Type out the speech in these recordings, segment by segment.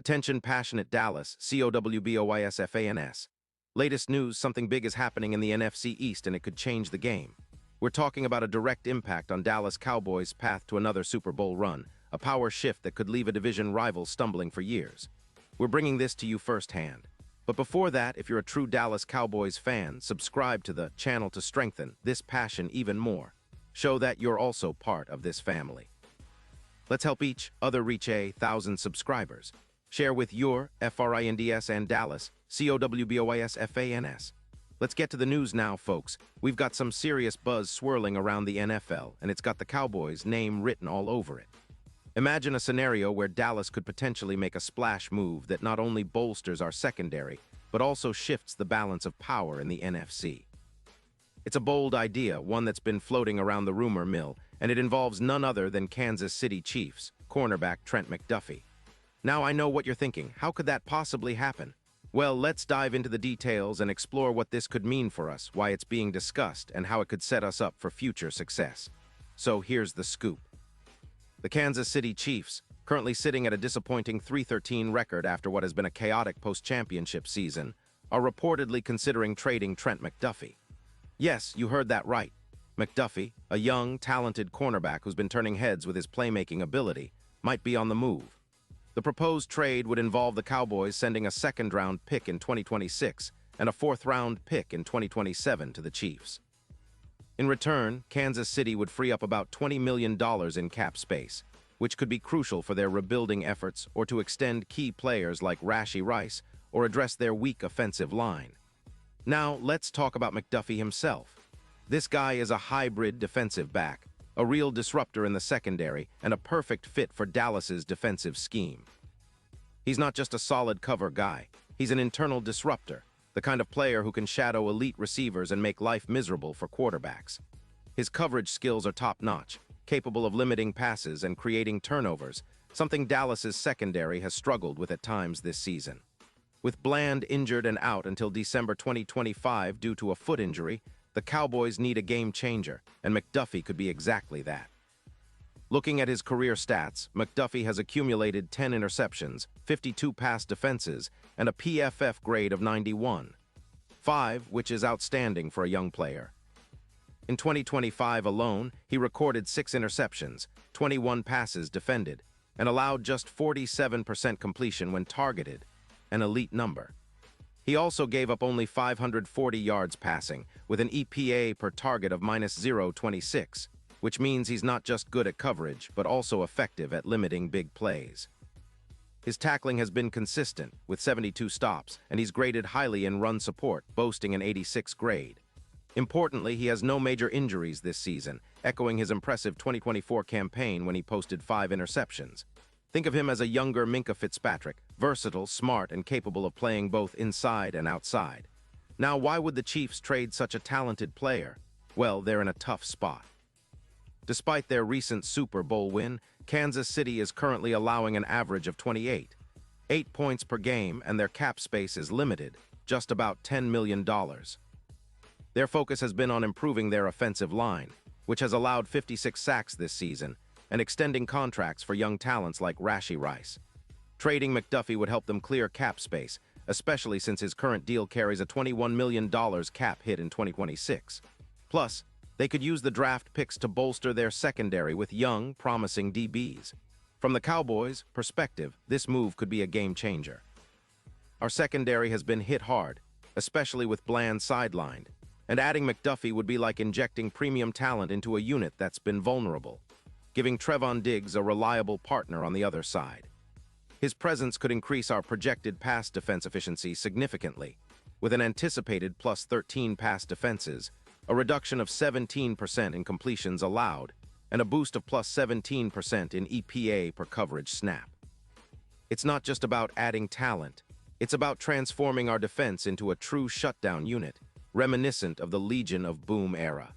Attention passionate Dallas, Cowboys fans. Latest news, something big is happening in the NFC East and it could change the game. We're talking about a direct impact on Dallas Cowboys' path to another Super Bowl run, a power shift that could leave a division rival stumbling for years. We're bringing this to you firsthand. But before that, if you're a true Dallas Cowboys fan, subscribe to the channel to strengthen this passion even more. Show that you're also part of this family. Let's help each other reach 1,000 subscribers. Share with your friends and Dallas, Cowboys fans. Let's get to the news now, folks. We've got some serious buzz swirling around the NFL, and it's got the Cowboys' name written all over it. Imagine a scenario where Dallas could potentially make a splash move that not only bolsters our secondary, but also shifts the balance of power in the NFC. It's a bold idea, one that's been floating around the rumor mill, and it involves none other than Kansas City Chiefs cornerback Trent McDuffie. Now I know what you're thinking. How could that possibly happen? Well, let's dive into the details and explore what this could mean for us, why it's being discussed, and how it could set us up for future success. So here's the scoop. The Kansas City Chiefs, currently sitting at a disappointing 3-13 record after what has been a chaotic post-championship season, are reportedly considering trading Trent McDuffie. Yes, you heard that right. McDuffie, a young, talented cornerback who's been turning heads with his playmaking ability, might be on the move. The proposed trade would involve the Cowboys sending a second-round pick in 2026 and a fourth-round pick in 2027 to the Chiefs. In return, Kansas City would free up about $20 million in cap space, which could be crucial for their rebuilding efforts or to extend key players like Rashee Rice or address their weak offensive line. Now, let's talk about McDuffie himself. This guy is a hybrid defensive back, a real disruptor in the secondary, and a perfect fit for Dallas's defensive scheme. He's not just a solid cover guy, he's an internal disruptor, the kind of player who can shadow elite receivers and make life miserable for quarterbacks. His coverage skills are top-notch, capable of limiting passes and creating turnovers, something Dallas's secondary has struggled with at times this season. With Bland injured and out until December 2025 due to a foot injury, the Cowboys need a game changer, and McDuffie could be exactly that. Looking at his career stats, McDuffie has accumulated 10 interceptions, 52 pass defenses, and a PFF grade of 91. 5, which is outstanding for a young player. In 2025 alone, he recorded 6 interceptions, 21 passes defended, and allowed just 47% completion when targeted, an elite number. He also gave up only 540 yards passing, with an EPA per target of -0.26, which means he's not just good at coverage, but also effective at limiting big plays. His tackling has been consistent, with 72 stops, and he's graded highly in run support, boasting an 86 grade. Importantly, he has no major injuries this season, echoing his impressive 2024 campaign when he posted 5 interceptions. Think of him as a younger Minkah Fitzpatrick, versatile, smart, and capable of playing both inside and outside. Now, why would the Chiefs trade such a talented player? Well, they're in a tough spot. Despite their recent Super Bowl win, Kansas City is currently allowing an average of 8 points per game, and their cap space is limited, just about $10 million. Their focus has been on improving their offensive line, which has allowed 56 sacks this season, and extending contracts for young talents like Rashee Rice. Trading McDuffie would help them clear cap space, especially since his current deal carries a $21 million cap hit in 2026. Plus, they could use the draft picks to bolster their secondary with young, promising DBs. From the Cowboys' perspective, this move could be a game changer. Our secondary has been hit hard, especially with Bland sidelined, and adding McDuffie would be like injecting premium talent into a unit that's been vulnerable, giving Trevon Diggs a reliable partner on the other side. His presence could increase our projected pass defense efficiency significantly, with an anticipated plus 13 pass defenses, a reduction of 17% in completions allowed, and a boost of plus 17% in EPA per coverage snap. It's not just about adding talent, it's about transforming our defense into a true shutdown unit, reminiscent of the Legion of Boom era.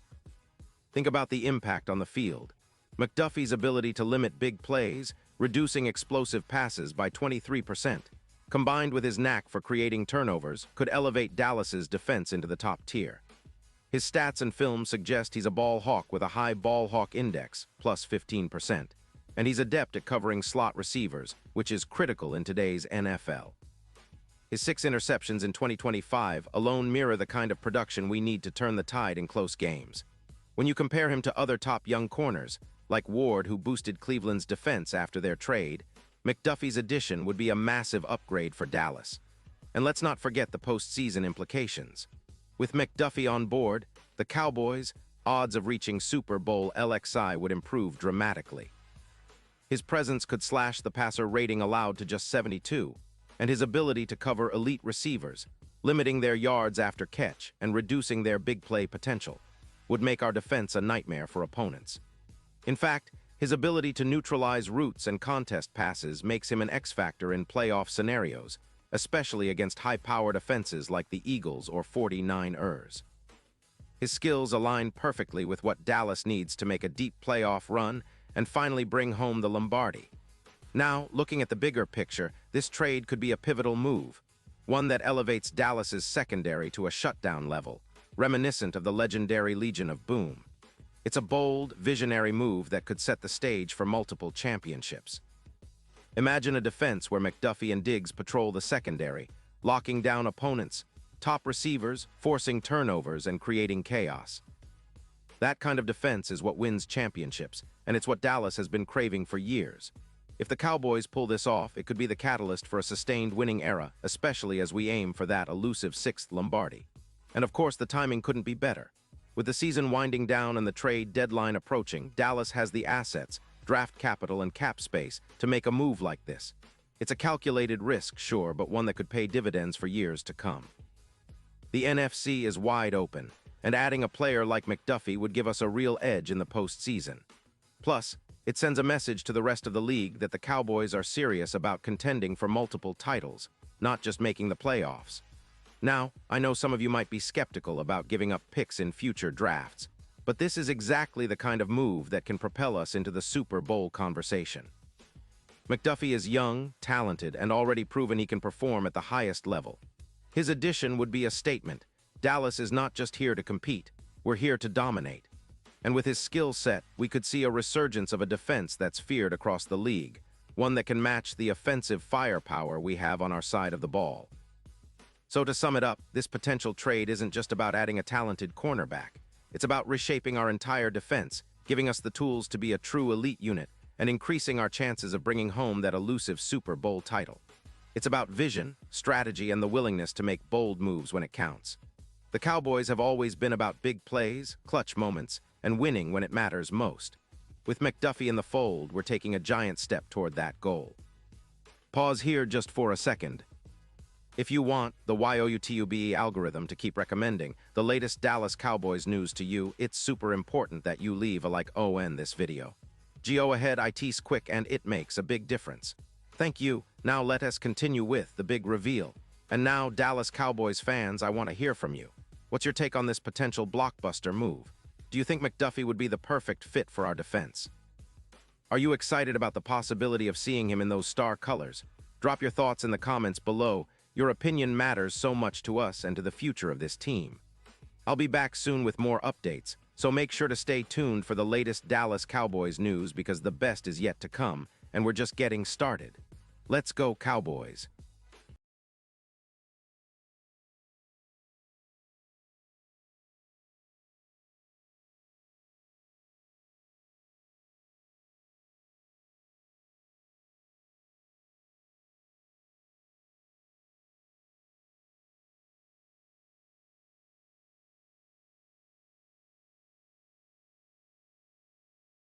Think about the impact on the field. McDuffie's ability to limit big plays, reducing explosive passes by 23%, combined with his knack for creating turnovers, could elevate Dallas's defense into the top tier. His stats and film suggest he's a ball hawk with a high ball hawk index, plus 15%. and he's adept at covering slot receivers, which is critical in today's NFL. His 6 interceptions in 2025 alone mirror the kind of production we need to turn the tide in close games. When you compare him to other top young corners, like Ward, who boosted Cleveland's defense after their trade, McDuffie's addition would be a massive upgrade for Dallas. And let's not forget the postseason implications. With McDuffie on board, the Cowboys' odds of reaching Super Bowl LXI would improve dramatically. His presence could slash the passer rating allowed to just 72, and his ability to cover elite receivers, limiting their yards after catch and reducing their big play potential, would make our defense a nightmare for opponents. In fact, his ability to neutralize routes and contest passes makes him an X-factor in playoff scenarios, especially against high-powered offenses like the Eagles or 49ers. His skills align perfectly with what Dallas needs to make a deep playoff run and finally bring home the Lombardi. Now, looking at the bigger picture, this trade could be a pivotal move, one that elevates Dallas's secondary to a shutdown level, reminiscent of the legendary Legion of Boom. It's a bold, visionary move that could set the stage for multiple championships. Imagine a defense where McDuffie and Diggs patrol the secondary, locking down opponents, top receivers, forcing turnovers, and creating chaos. That kind of defense is what wins championships, and it's what Dallas has been craving for years. If the Cowboys pull this off, it could be the catalyst for a sustained winning era, especially as we aim for that elusive 6th Lombardi. And of course, the timing couldn't be better. With the season winding down and the trade deadline approaching, Dallas has the assets, draft capital, and cap space to make a move like this. It's a calculated risk, sure, but one that could pay dividends for years to come. The NFC is wide open, and adding a player like McDuffie would give us a real edge in the postseason. Plus, it sends a message to the rest of the league that the Cowboys are serious about contending for multiple titles, not just making the playoffs. Now, I know some of you might be skeptical about giving up picks in future drafts, but this is exactly the kind of move that can propel us into the Super Bowl conversation. McDuffie is young, talented, and already proven he can perform at the highest level. His addition would be a statement. Dallas is not just here to compete, we're here to dominate. And with his skill set, we could see a resurgence of a defense that's feared across the league, one that can match the offensive firepower we have on our side of the ball. So to sum it up, this potential trade isn't just about adding a talented cornerback. It's about reshaping our entire defense, giving us the tools to be a true elite unit, and increasing our chances of bringing home that elusive Super Bowl title. It's about vision, strategy, and the willingness to make bold moves when it counts. The Cowboys have always been about big plays, clutch moments, and winning when it matters most. With McDuffie in the fold, we're taking a giant step toward that goal. Pause here just for a second. If you want the YouTube algorithm to keep recommending the latest Dallas Cowboys news to you, it's super important that you leave a like on this video. Go ahead, it's quick and it makes a big difference. Thank you. Now let us continue with the big reveal. And now, Dallas Cowboys fans, I want to hear from you. What's your take on this potential blockbuster move? Do you think McDuffie would be the perfect fit for our defense? Are you excited about the possibility of seeing him in those star colors? Drop your thoughts in the comments below. Your opinion matters so much to us and to the future of this team. I'll be back soon with more updates, so make sure to stay tuned for the latest Dallas Cowboys news because the best is yet to come, and we're just getting started. Let's go, Cowboys!